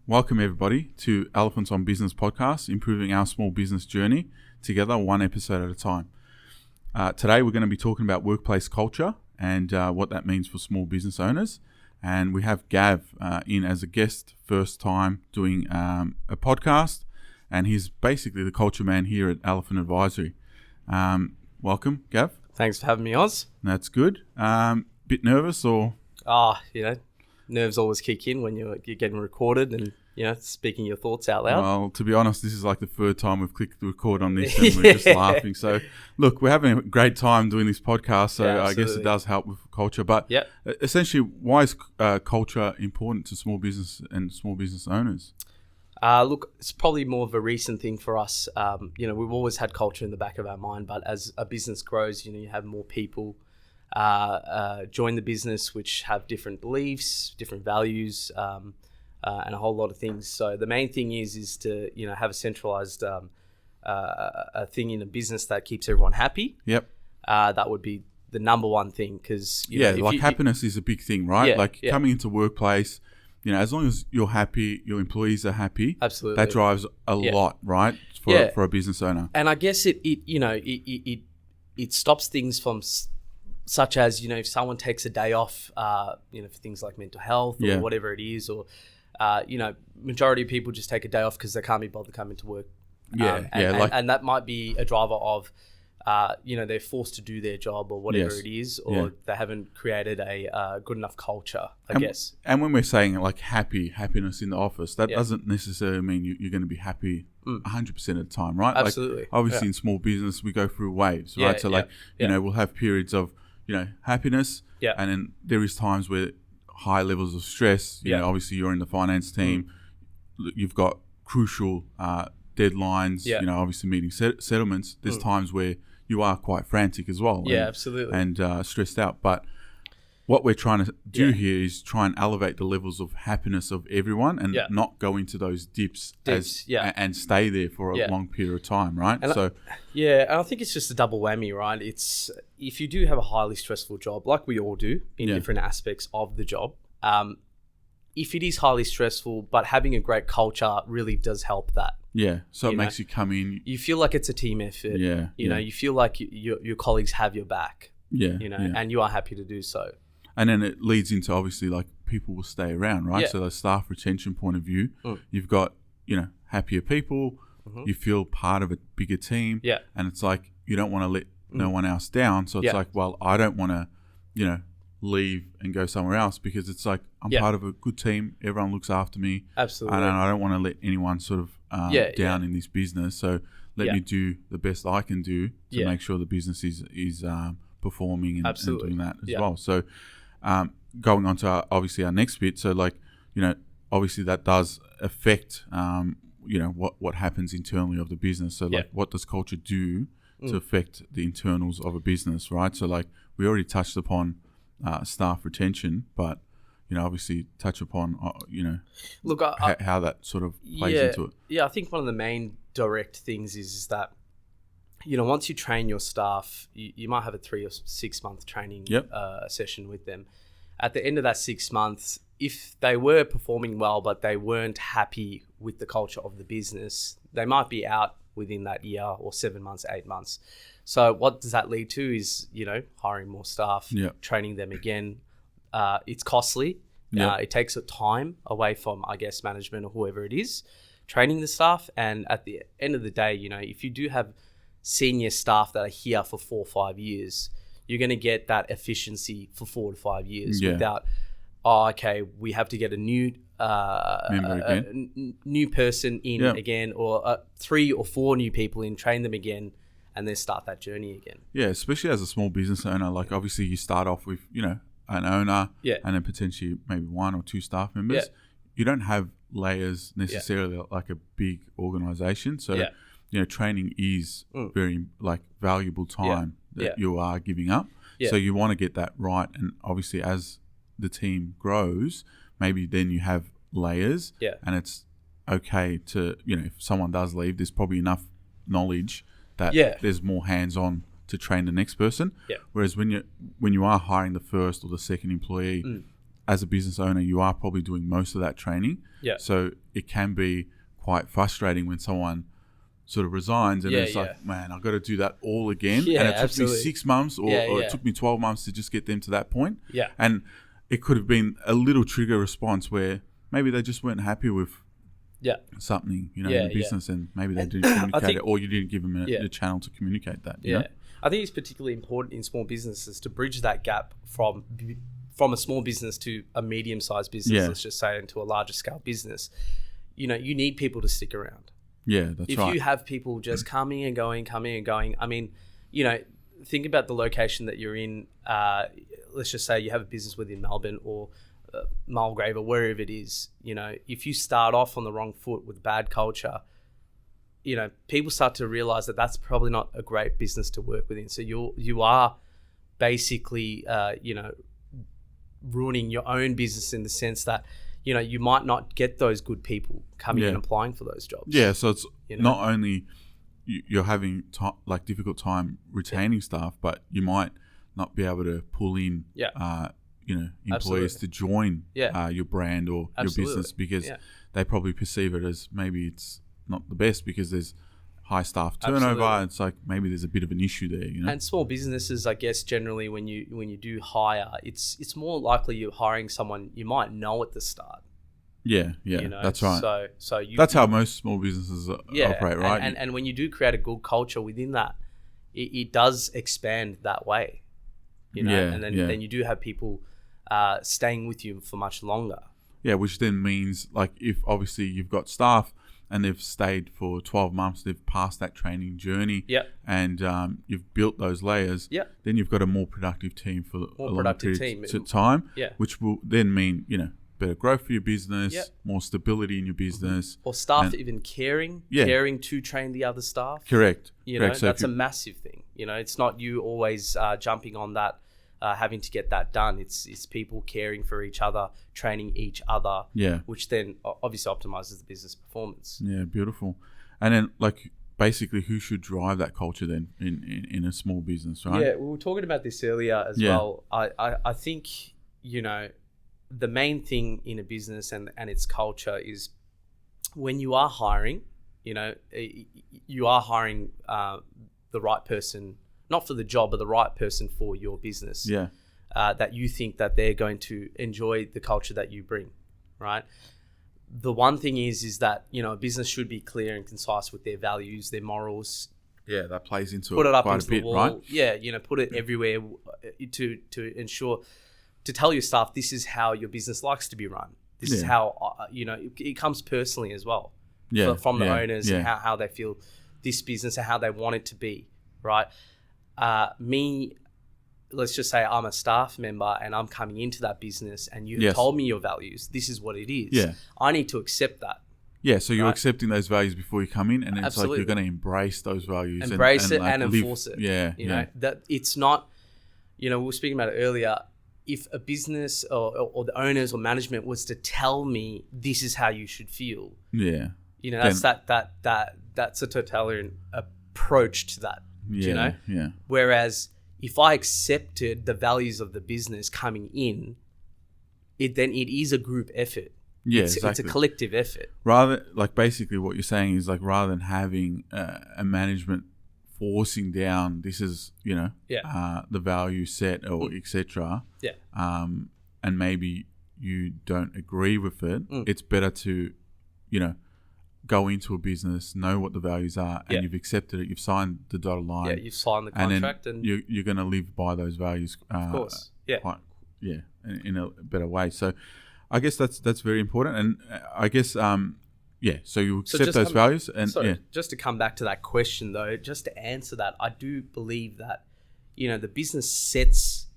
Welcome everybody to Elephants on Business podcast, improving our small business journey together, one episode at a time. Today we're going to be talking about workplace culture and what that means for small business owners. And we have Gav in as a guest, first time doing a podcast, and he's basically the culture man here at Elephant Advisory. Welcome, Gav. Thanks for having me, Oz. That's good. Bit nervous or? Nerves always kick in when you're getting recorded and speaking your thoughts out loud. Well, to be honest, this is like the third time we've clicked record on this and we're just laughing. So, look, we're having a great time doing this podcast, so yeah, I guess it does help with culture. But essentially, why is culture important to small business and small business owners? Look, it's probably more of a recent thing for us. We've always had culture in the back of our mind, but as a business grows, you have more people join the business which have different beliefs, different values, and a whole lot of things. So the main thing is to have a centralized a thing in a business that keeps everyone happy. Yep. That would be the number one thing, because happiness is a big thing, right? Coming into workplace, as long as you're happy, your employees are happy. Absolutely. That drives a lot, right? For a business owner. And I guess it stops things from such as, if someone takes a day off, for things like mental health or whatever it is, or, majority of people just take a day off because they can't be bothered coming to work. And that might be a driver of, they're forced to do their job or whatever it is, or they haven't created a good enough culture, I guess. And when we're saying like happiness in the office, that doesn't necessarily mean you're going to be happy 100% of the time, right? Absolutely. Like, obviously in small business, we go through waves, right? We'll have periods of, happiness. Yeah. And then there is times where high levels of stress, obviously you're in the finance team, you've got crucial deadlines, obviously meeting settlements. There's times where you are quite frantic as well. Absolutely. And stressed out. But what we're trying to do here is try and elevate the levels of happiness of everyone and not go into those dips and stay there for a long period of time, right? And I think it's just a double whammy, right? It's if you do have a highly stressful job, like we all do in different aspects of the job, if it is highly stressful, but having a great culture really does help that. Yeah, so it makes you come in. You feel like it's a team effort. You feel like your colleagues have your back. And you are happy to do so. And then it leads into obviously like people will stay around, right? So the staff retention point of view, you've got, happier people, you feel part of a bigger team. Yeah. And it's like, you don't want to let no one else down. So it's like, well, I don't want to, leave and go somewhere else, because it's like, I'm part of a good team. Everyone looks after me. Absolutely. And I don't want to let anyone sort of down in this business. So let me do the best I can do to make sure the business is performing and doing that as well. So, going on to obviously our next bit, so like obviously that does affect what happens internally of the business. So like what does culture do to affect the internals of a business, right? So like we already touched upon staff retention, but obviously touch upon how that sort of plays into it. I think one of the main direct things is that once you train your staff, you might have a 3 or 6 month training session with them. At the end of that 6 months, if they were performing well, but they weren't happy with the culture of the business, they might be out within that year or 7 months, 8 months. So what does that lead to is, hiring more staff, training them again. It's costly. It takes a time away from, I guess, management or whoever it is, training the staff. And at the end of the day, if you do have senior staff that are here for 4 or 5 years, you're going to get that efficiency for 4 to 5 years without, we have to get a new new person in again, or 3 or 4 new people in, train them again, and then start that journey again. Yeah, especially as a small business owner, like obviously you start off with, an owner and then potentially maybe 1 or 2 staff members. Yeah. You don't have layers necessarily like a big organization. So, training is very like valuable time that you are giving up. Yeah. So you want to get that right. And obviously as the team grows, maybe then you have layers and it's okay to, if someone does leave, there's probably enough knowledge that there's more hands-on to train the next person. Yeah. Whereas when you are hiring the first or the second employee, as a business owner, you are probably doing most of that training. Yeah. So it can be quite frustrating when someone sort of resigns and it's like, man, I've got to do that all again. Yeah, and it took absolutely. me 6 months or it took me 12 months to just get them to that point. Yeah. And it could have been a little trigger response where maybe they just weren't happy with something, in the business, and maybe they didn't communicate it, or you didn't give them a channel to communicate that. You know? I think it's particularly important in small businesses to bridge that gap from a small business to a medium-sized business, let's just say, into a larger scale business. You need people to stick around. Yeah, that's right. If you have people just coming and going, I mean, think about the location that you're in. Let's just say you have a business within Melbourne or Mulgrave or wherever it is. If you start off on the wrong foot with bad culture, people start to realize that that's probably not a great business to work within. So you are basically, ruining your own business in the sense that, you might not get those good people coming and applying for those jobs. Yeah, so it's not only you're having difficult time retaining staff, but you might not be able to pull in, employees to join your brand or your business because they probably perceive it as maybe it's not the best because there's high staff turnover. It's like maybe there's a bit of an issue there, And small businesses, I guess, generally when you do hire, it's more likely you're hiring someone you might know at the start. Yeah, that's right. So that's how most small businesses operate, right? And when you do create a good culture within that, it does expand that way, and then you do have people staying with you for much longer. Yeah, which then means if obviously you've got staff and they've stayed for 12 months, they've passed that training journey, and you've built those layers, then you've got a more productive team for a longer period of time, which will then mean, better growth for your business, more stability in your business. Or staff even caring to train the other staff. Correct. So that's a massive thing. It's not you always jumping on that, having to get that done. It's people caring for each other, training each other, which then obviously optimizes the business performance. Yeah, beautiful. And then basically who should drive that culture then in a small business, right? Yeah, we were talking about this earlier as well. I think, the main thing in a business and its culture is when you are hiring, you are hiring the right person, not for the job, but the right person for your business. Yeah. That you think that they're going to enjoy the culture that you bring, right? The one thing is that, a business should be clear and concise with their values, their morals. Yeah, that plays into put it up quite into a bit, the wall. Right? Yeah, put it everywhere to ensure, to tell your staff this is how your business likes to be run. This is how, it comes personally as well. Yeah. From the owners and how they feel this business and how they want it to be, right? Let's just say I'm a staff member and I'm coming into that business and you've told me your values. This is what it is. Yeah. I need to accept that. Yeah, so you're accepting those values before you come in, and it's like you're going to embrace those values. Embrace it and enforce it. Yeah, you know, that it's not, we were speaking about it earlier, if a business or the owners or management was to tell me this is how you should feel. Yeah. That's that's a totalitarian approach to that. Yeah. Yeah. Whereas if I accepted the values of the business coming in, then it is a group effort. Yeah, exactly. It's a collective effort. Basically what you're saying is rather than having a management forcing down, this is, the value set or etc. Yeah. And maybe you don't agree with it. It's better to, go into a business, know what the values are, and you've accepted it. You've signed the dotted line. Yeah, you've signed the contract, and you're going to live by those values. Of course. Yeah. In a better way. So, I guess that's very important, and I guess so you accept those values, and just to come back to that question though, just to answer that, I do believe that the business sets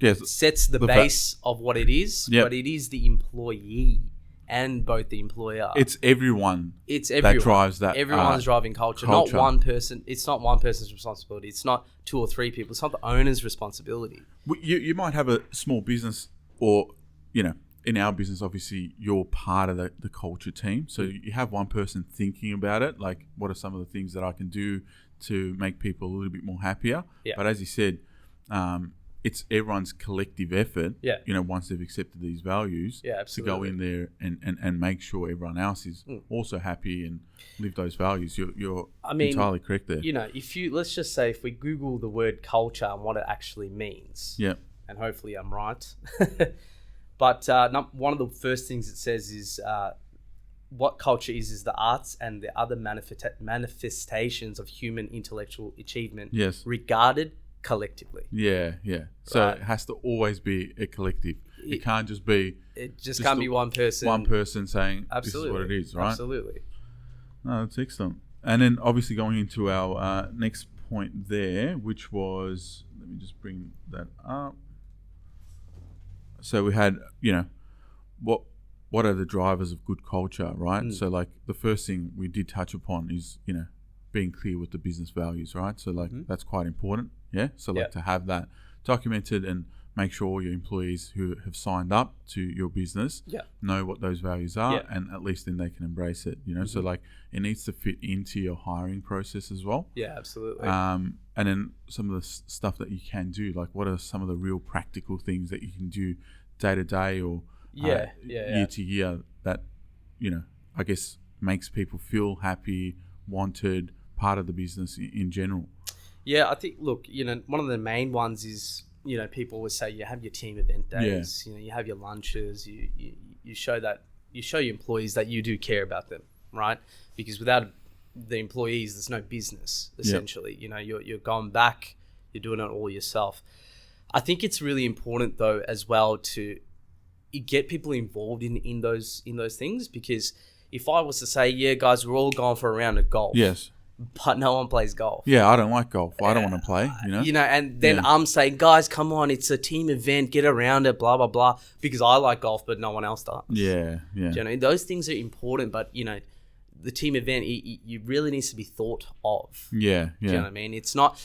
the base of what it is, but it is the employee and both the employer. It's everyone. That drives that. Everyone's driving culture, not one person. It's not one person's responsibility. It's not two or three people. It's not the owner's responsibility. You might have a small business, or in our business, obviously, you're part of the culture team. So you have one person thinking about it, like what are some of the things that I can do to make people a little bit more happier. Yeah. But as you said, it's everyone's collective effort, Yeah. once they've accepted these values, Yeah, to absolutely. go in there and make sure everyone else is also happy and live those values. You're entirely correct there. Let's just say if we Google the word culture and what it actually means, Yeah. and hopefully I'm right, but one of the first things it says is what culture is the arts and the other manifestations of human intellectual achievement, Yes. regarded collectively. Yeah. So it has to always be a collective. It can't just be. It just can't be one person. One person saying this is what it is, right? Absolutely. No, that's excellent. And then obviously going into our next point there, which was, let me just bring that up. So we had, what are the drivers of good culture, right? So like the first thing we did touch upon is, being clear with the business values, right? So like that's quite important, yeah? So like to have that documented and make sure all your employees who have signed up to your business know what those values are, and at least then they can embrace it, So like it needs to fit into your hiring process as well. Yeah, absolutely. And then some of the stuff that you can do, like what are some of the real practical things that you can do day to day or year to year that, I guess makes people feel happy, wanted, part of the business in general. Yeah, I think, look, one of the main ones is, people always say you have your team event days, you have your lunches, you show your employees that you do care about them, right? Because without the employees, there's no business, essentially. You're going back, you're doing it all yourself. I think it's really important, though, as well, to get people involved in those things, because if I was to say, yeah, guys, we're all going for a round of golf. Yes. But no one plays golf. Yeah, I don't like golf. I don't want to play, and then I'm saying, guys, come on, it's a team event, get around it, blah, blah, blah, because I like golf, but no one else does. Yeah. Those things are important, but, the team event, you really needs to be thought of. Yeah. Do you know what I mean? It's not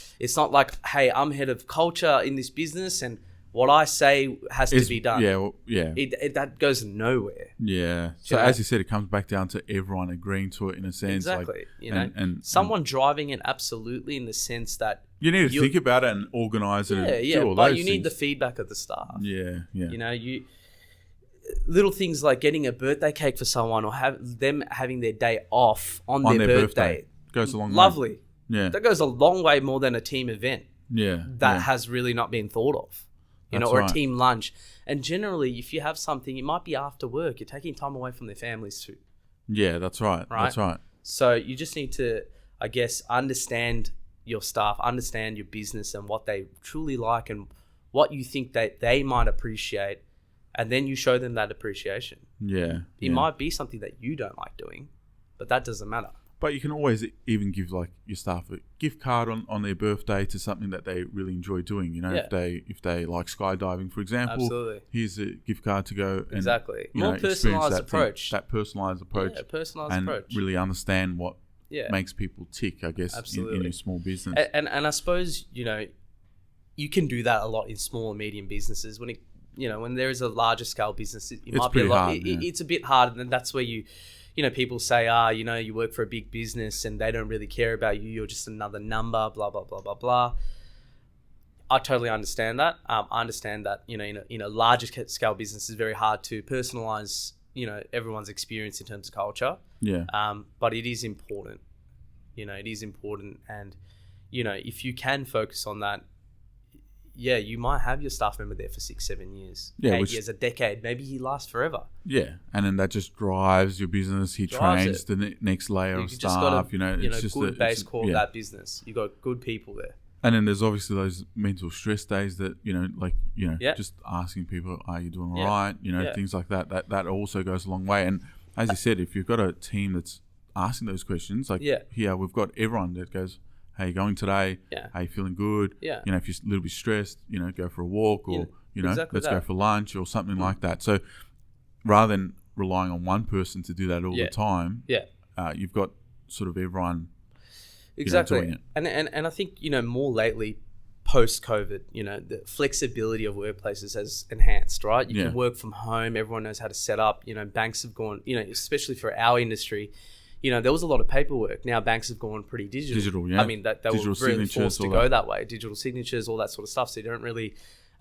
like, hey, I'm head of culture in this business and what I say has to be done. Yeah. That goes nowhere. Yeah. So as you said, it comes back down to everyone agreeing to it in a sense. Exactly. Like, and someone driving it, absolutely, in the sense that you need to think about it and organise it. But you need the feedback of the staff. Yeah. Little things like getting a birthday cake for someone or them having their day off on their birthday goes a long way. Lovely. Yeah. That goes a long way more than a team event. Yeah. That has really not been thought of. Or a team lunch. And generally, if you have something, it might be after work. You're taking time away from their families too. Yeah, that's right. That's right. So you just need to, I guess, understand your staff, understand your business and what they truly like and what you think that they might appreciate. And then you show them that appreciation. Yeah. It might be something that you don't like doing, but that doesn't matter. But you can always even give like your staff a gift card on their birthday to something that they really enjoy doing. If they like skydiving, for example, absolutely. Here's a gift card to go and more personalised approach. That personalised approach. Yeah, personalised and approach. Really understand what makes people tick, I guess, in your small business. And I suppose you can do that a lot in small and medium businesses. When there is a larger scale business, it might be a lot. Hard, it's a bit hard, and that's where people say, you work for a big business and they don't really care about you. You're just another number, blah, blah, blah, blah, blah. I totally understand that. I understand that, in a larger scale business, it's very hard to personalize, everyone's experience in terms of culture. Yeah. But it is important. It is important. And, if you can focus on that, you might have your staff member there for 6-7 years, 8 years, a decade. Maybe he lasts forever. Yeah, and then that just drives your business. He trains the next layer of staff. It's just good base core of that business. You got good people there. And then there's obviously those mental stress days that just asking people, "Are you doing all right?" Things like that. That also goes a long way. And as you said, if you've got a team that's asking those questions, like here we've got everyone that goes, how you going today? Yeah. How you feeling good? Yeah. If you're a little bit stressed, go for a walk or, let's go for lunch or something like that. So rather than relying on one person to do that all the time, you've got sort of everyone doing it. And I think, more lately, post-COVID, the flexibility of workplaces has enhanced, right? You can work from home. Everyone knows how to set up. Banks have gone, especially for our industry, there was a lot of paperwork. Now banks have gone pretty digital. Digital, yeah. I mean, they were really forced to go that way. Digital signatures, all that sort of stuff. So you don't really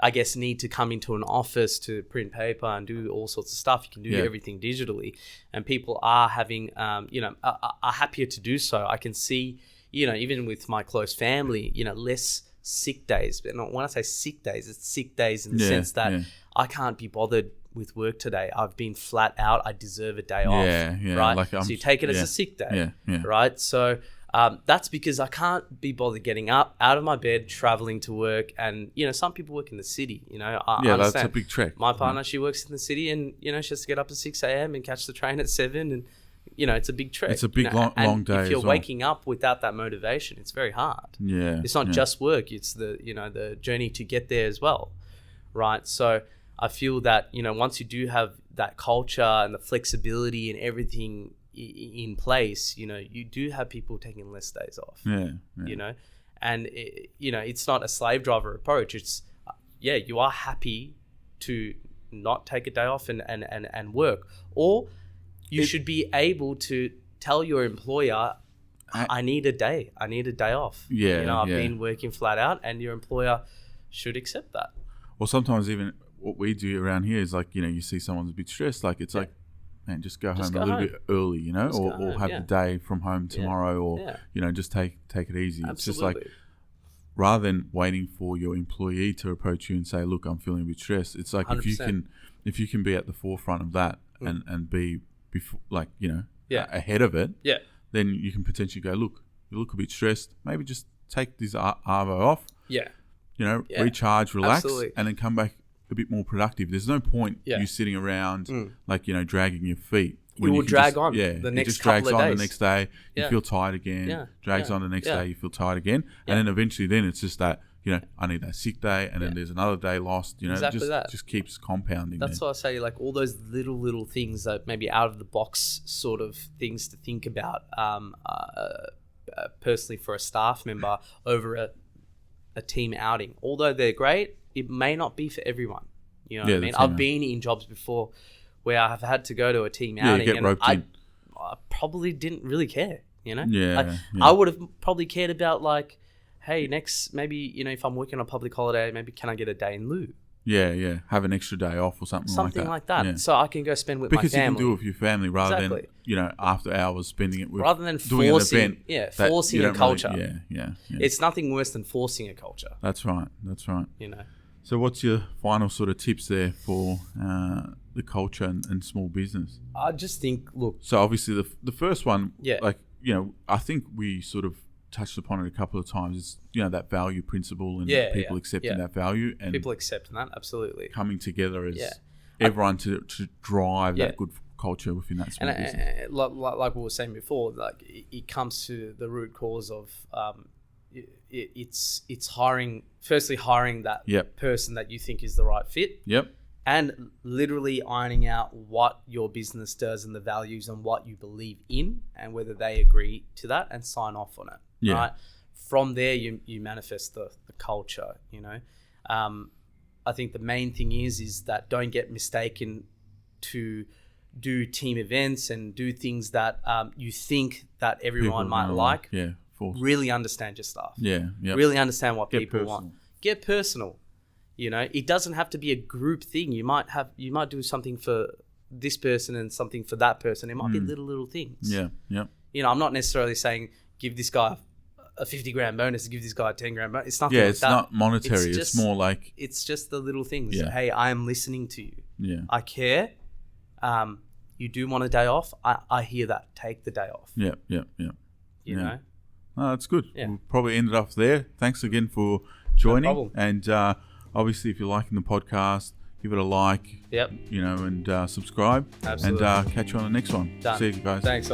I guess, need to come into an office to print paper and do all sorts of stuff. You can do everything digitally, and people are having, are happier to do so. I can see, even with my close family, less sick days. But when I say sick days, it's sick days in the sense that I can't be bothered with work today. I've been flat out. I deserve a day off. Right. Like so you take it as a sick day. Right. So that's because I can't be bothered getting up out of my bed, traveling to work. And, some people work in the city, I understand. That's a big trek. My partner, she works in the city and, she has to get up at 6 a.m. and catch the train at 7. And, it's a big trek. It's a big, long day. If you're waking up without that motivation, it's very hard. Yeah. It's not just work. It's the journey to get there as well. Right. So I feel that, once you do have that culture and the flexibility and everything in place, you do have people taking less days off. And it's not a slave driver approach. It's you are happy to not take a day off and work, or you should be able to tell your employer, I need a day off. I've been working flat out, and your employer should accept that. Well, sometimes even what we do around here is like, you see someone's a bit stressed, like it's like, man, just go home a little bit early, or have the day from home tomorrow, or just take it easy. Absolutely. It's just like, rather than waiting for your employee to approach you and say, look, I'm feeling a bit stressed. It's like 100%. if you can be at the forefront of that and be before, ahead of it, then you can potentially go, look, you look a bit stressed. Maybe just take this arvo off. Recharge, relax, and then come back a bit more productive. There's no point you sitting around dragging your feet. You will drag on the next couple of days. It just drags on the next day. You feel tired again. Drags on the next day. You feel tired again. And then eventually it's just that, I need that sick day, and then there's another day lost. Exactly that. Just keeps compounding. That's why I say, like, all those little things that maybe out of the box sort of things to think about personally for a staff member over a team outing. Although they're great, it may not be for everyone. You know what I mean? I've been in jobs before where I have had to go to a team outing, and I probably didn't really care, I would have probably cared about, like, hey, next, maybe, if I'm working on a public holiday, maybe can I get a day in lieu? Have an extra day off or something like that. So I can go spend with my family. Because you can do it with your family rather than, after hours spending it with, rather than forcing a culture. It's nothing worse than forcing a culture. That's right. So what's your final sort of tips there for the culture and small business? I just think, look. So obviously the first one, I think we sort of touched upon it a couple of times. It's, that value principle and people accepting that value. And people accepting that, absolutely. Coming together as everyone to drive that good culture within that small business. And like we were saying before, like it comes to the root cause of it's hiring that person that you think is the right fit. And literally ironing out what your business does and the values and what you believe in, and whether they agree to that and sign off on it. Right. From there, you manifest the culture. I think the main thing is that don't get mistaken to do team events and do things that you think that everyone might like. Really understand your staff. Really understand what people want. Get personal. It doesn't have to be a group thing. You might do something for this person and something for that person. It might be little things. I'm not necessarily saying give this guy a 50 grand bonus, give this guy a 10 grand bonus. It's nothing like that. It's not monetary. It's more like, it's just the little things. Hey, I am listening to you. I care. You do want a day off. I hear that. Take the day off. You know? Oh, that's good. We'll probably end it off there. Thanks again for joining. No problem. And obviously, if you're liking the podcast, give it a like. And subscribe. Absolutely. And catch you on the next one. Done. See you guys. Thanks.